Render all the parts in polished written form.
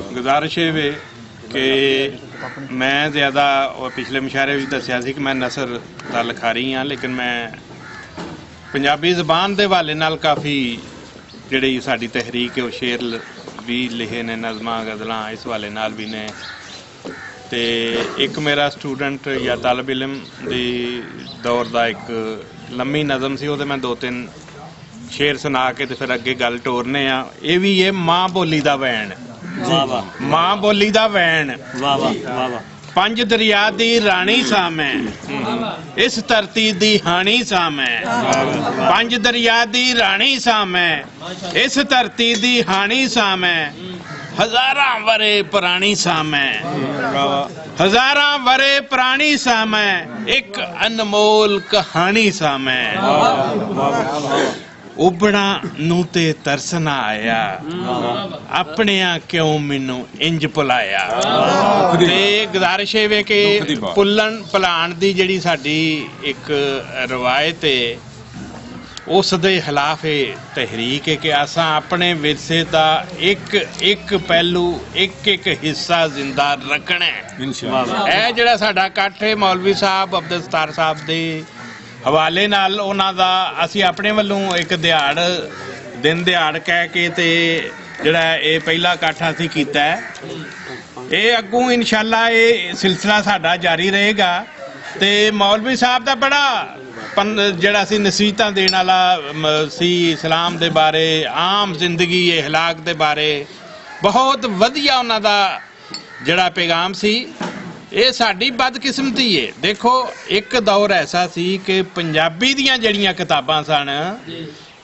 गुजारिश है वे कि मैं ज़्यादा पिछले मुशारे भी दसिया सी कि मैं नसर दा लिखारी हाँ, लेकिन मैं पंजाबी ज़बान के हवाले नाल काफ़ी जिहड़ी साडी तहरीक है वो शेर भी लिखे ने, नज़मां गज़लां इस हवाले नाल भी ने। ते एक मेरा स्टूडेंट या तालब इलम दी दौर का एक लम्मी नज़म सी, वो मैं 2-3 शेर सुना के तो फिर अगे गल टोरने आ। ये भी है माँ बोली दा वैन, माँ बोली दा वैन, पंज दरिया दी रानी सा मैं, इस धरती दी हानी सा मैं। पंज दरिया दी रानी सा मैं, इस धरती दी हानी सा मैं। हजारां वरे पुरानी सा मैं, हजारां वरे पुरानी सा मैं, एक अनमोल कहानी सा मैं। उबड़ा नूं ते तरस ना आया, अपनिया क्यों मैनू इंज भुलाया। ते गुजारिश है कि भुलन भुलाण दी जिहड़ी साडी एक रवायत है उस दे खिलाफ तहरीक है कि असां अपने विरसे का एक एक पहलू एक एक हिस्सा जिंदा रखना है। यह जिहड़ा साडा इकट्ठ है मौलवी साहब अब्दुल सत्तार साहब दे हवाले नाल उन्हां दा असीं अपने वल्लों एक दिहाड़ दिन दिहाड़ कह के ते जिहड़ा ये पहला इकट्ठ असीं कीता है, ये अग्गों इंशाअल्लाह ये सिलसिला साडा जारी रहेगा। ते मौलवी साहब दा बड़ा जिहड़ा सी नसीहतां देण वाला सी, इस्लाम दे बारे, आम जिंदगी अखलाक दे बारे बहुत वधिया उन्हां दा जिहड़ा पैगाम सी। ये साडी बदकिस्मती है। देखो एक दौर ऐसा सी कि पंजाबी दियां जड़ियां किताबां सन,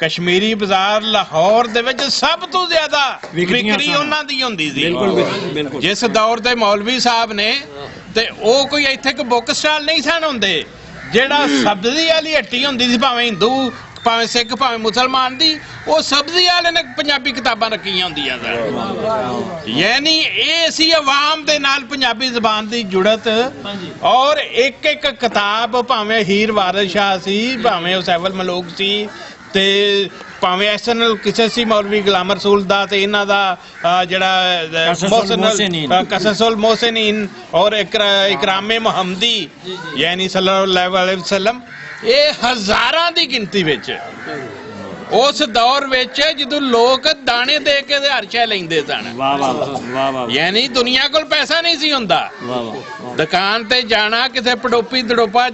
कश्मीरी बाजार लाहौर दे विच सब तो ज्यादा विक्री उन्हां दी हुंदी सी। जिस दौर दे मौलवी साहब ने ते ओ कोई इत्थे कोई बुक स्टाल नहीं सन हुंदे, जिहड़ा सब्जी वाली हट्टी हुंदी सी, भावें हिंदू भावें सिख भावें मुसलमान दी, वो सब्जी वाले ने पंजाबी किताबां रखियां हुंदियां सन। यानी ये सी अवाम दे नाल पंजाबी ज़बान दी जुड़त। और एक एक किताब भावें हीर वारिस शाह सी, भावें सैफुल मलूक सी, ते भावें एसएनएल किसे सी मौलवी गुलाम रसूल दा, ते इन्हां दा जिहड़ा कससुल मोहसिनीन और इकरामे मुहम्मदी यानी सल्लल्लाहु अलैहि वसल्लम, ये हज़ारां दी गिनती विच उस दौर विच जदों लोग दाने दे के हर शै लैंदे सन। यानी दुनिया कोल पैसा नहीं सी हुंदा, दुकान ते जाना किसे पड़ोपी दड़ोपा